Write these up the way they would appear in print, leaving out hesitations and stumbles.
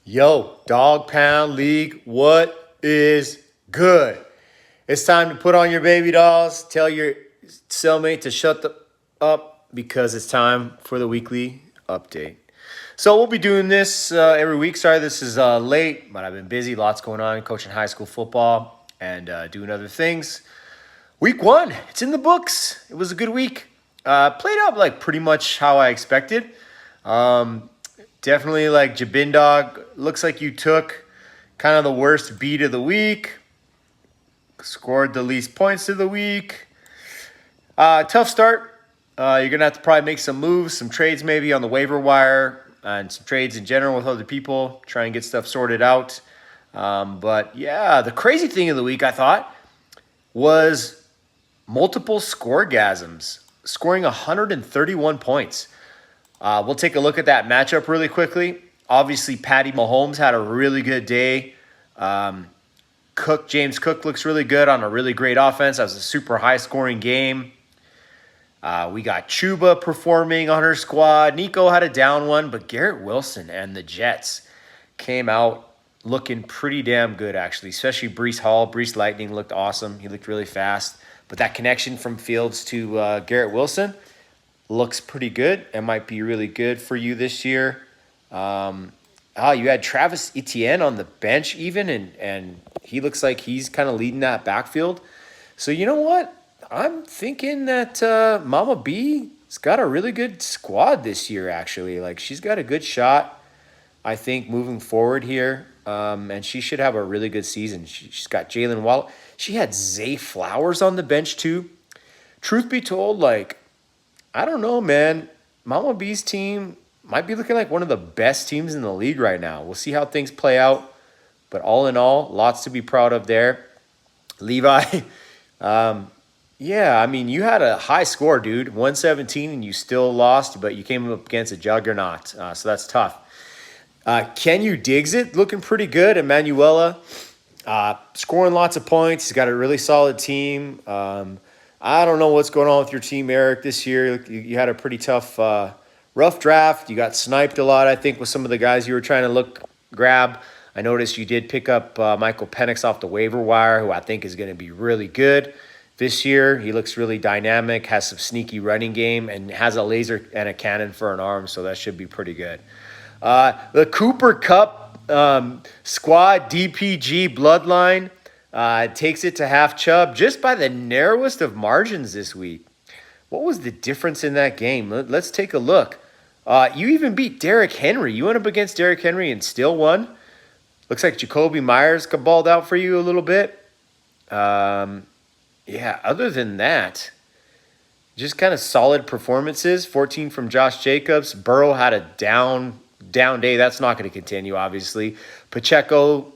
Yo, Dog Pound League, what is good? It's time to put on your baby dolls, tell your cellmate to shut up because it's time for the weekly update. So we'll be doing this every week. Sorry, this is late, but I've been busy. Lots going on, coaching high school football and doing other things. Week one, it's in the books. It was a good week. Played out like pretty much how I expected. Definitely like Jabindog. Looks like you took kind of the worst beat of the week. Scored the least points of the week. Tough start. You're going to have to probably make some moves, some trades maybe on the waiver wire, and some trades in general with other people. Try and get stuff sorted out. But yeah, the crazy thing of the week, I thought, was multiple scoregasms, scoring 131 points. We'll take a look at that matchup really quickly. Obviously, Patty Mahomes had a really good day. James Cook looks really good on a really great offense. That was a super high-scoring game. We got Chuba performing on her squad. Nico had a down one, but Garrett Wilson and the Jets came out looking pretty damn good, actually, especially Breece Hall. Breece Lightning looked awesome. He looked really fast. But that connection from Fields to Garrett Wilson looks pretty good and might be really good for you this year. You had Travis Etienne on the bench even, and he looks like he's kind of leading that backfield. So you know what? I'm thinking that Mama B's got a really good squad this year, actually. Like, she's got a good shot, I think, moving forward here. And she should have a really good season. She's got Jalen Waddle. She had Zay Flowers on the bench, too. Truth be told, like, I don't know, man. Mama B's team might be looking like one of the best teams in the league right now. We'll see how things play out. But all in all, lots to be proud of there. Levi, yeah, I mean, you had a high score, dude. 117, and you still lost, but you came up against a juggernaut. So that's tough. Kenyu Diggs it, looking pretty good. Emanuela, scoring lots of points. He's got a really solid team. I don't know what's going on with your team, Eric, this year. You had a pretty tough, rough draft. You got sniped a lot, I think, with some of the guys you were trying to grab. I noticed you did pick up Michael Penix off the waiver wire, who I think is going to be really good this year. He looks really dynamic, has some sneaky running game, and has a laser and a cannon for an arm, so that should be pretty good. The Cooper Cup squad DPG bloodline takes it to half Chubb just by the narrowest of margins this week. What was the difference in that game? Let's take a look. You even beat Derrick Henry. You went up against Derrick Henry and still won. Looks like Jacoby Myers balled out for you a little bit. Yeah, other than that, just kind of solid performances. 14 from Josh Jacobs. Burrow had a down day. That's not going to continue, obviously. Pacheco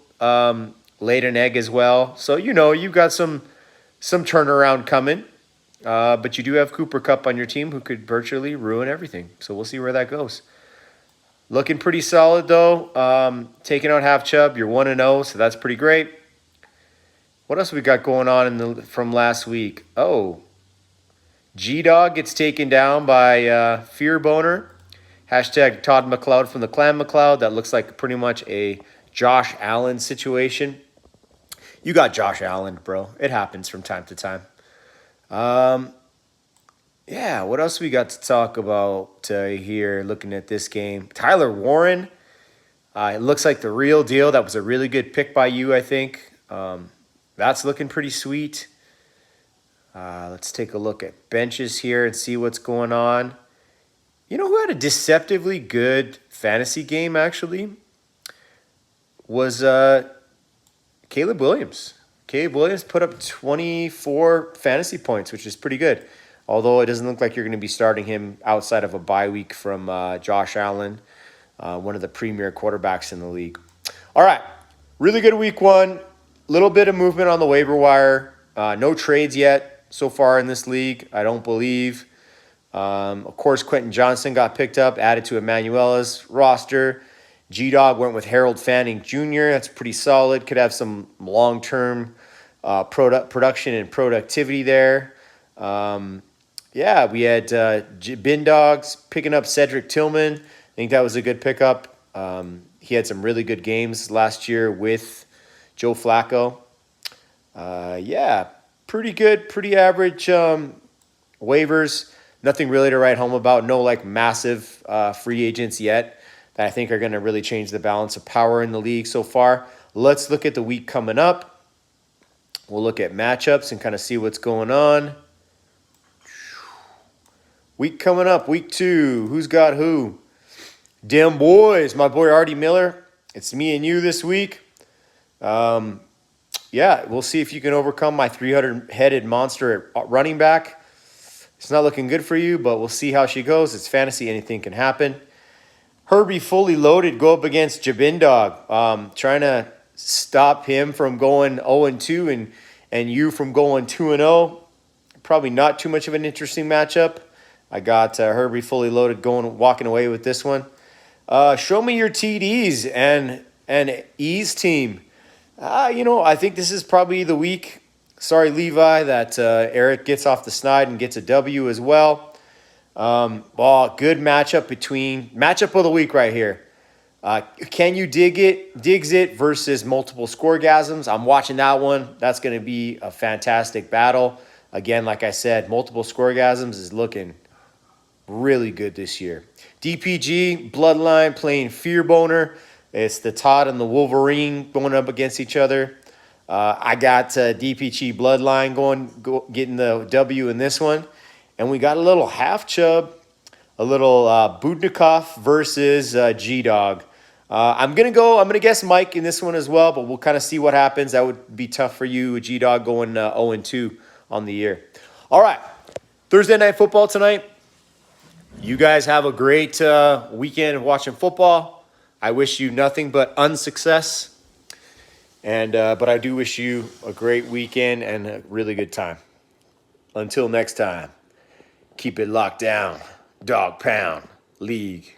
laid an egg as well. So, you've got some turnaround coming. But you do have Cooper Kupp on your team who could virtually ruin everything. So we'll see where that goes. Looking pretty solid, though. Taking out half Chubb. You're 1-0, so that's pretty great. What else we got going on from last week? Oh, G-Dog gets taken down by Fear Boner. Hashtag Todd McLeod from the Clan McLeod. That looks like pretty much a Josh Allen situation. You got Josh Allen, bro. It happens from time to time. Yeah, what else we got to talk about here looking at this game? Tyler Warren. It looks like the real deal. That was a really good pick by you, I think. That's looking pretty sweet. Let's take a look at benches here and see what's going on. You know who had a deceptively good fantasy game, actually? Was Caleb Williams. Caleb Williams put up 24 fantasy points, which is pretty good. Although it doesn't look like you're going to be starting him outside of a bye week from Josh Allen, one of the premier quarterbacks in the league. All right, really good week one. Little bit of movement on the waiver wire. No trades yet so far in this league, I don't believe. Of course, Quentin Johnson got picked up, added to Emanuela's roster. G-Dog went with Harold Fanning Jr. That's pretty solid. Could have some long-term production and productivity there. Yeah, we had Bin Dogs picking up Cedric Tillman. I think that was a good pickup. He had some really good games last year with Joe Flacco. Yeah, pretty good, pretty average waivers. Nothing really to write home about. No like massive free agents yet that I think are going to really change the balance of power in the league so far. Let's look at the week coming up. We'll look at matchups and kind of see what's going on. Week coming up, week 2. Who's got who? Dem boys, my boy Artie Miller. It's me and you this week. Yeah, we'll see if you can overcome my 300-headed monster at running back. It's not looking good for you, but we'll see how she goes. It's fantasy. Anything can happen. Herbie fully loaded go up against Jabin Dog. Trying to stop him from going 0-2 and you from going 2-0. Probably not too much of an interesting matchup. I got Herbie fully loaded walking away with this one. Show me your TDs and E's team. I think this is probably the week. Sorry, Levi, that Eric gets off the snide and gets a W as well. Good matchup of the week right here. Can you digs it versus multiple scoregasms? I'm watching that one. That's going to be a fantastic battle. Again, like I said, multiple scoregasms is looking really good this year. DPG, Bloodline playing Fear Boner. It's the Todd and the Wolverine going up against each other. I got DPG Bloodline getting the W in this one. And we got a little half chub, a little Budnikov versus G-Dog. I'm gonna guess Mike in this one as well, but we'll kind of see what happens. That would be tough for you, G-Dog going 0-2 on the year. All right, Thursday Night Football tonight. You guys have a great weekend of watching football. I wish you nothing but unsuccess. But I do wish you a great weekend and a really good time. Until next time, keep it locked down. Dog Pound League.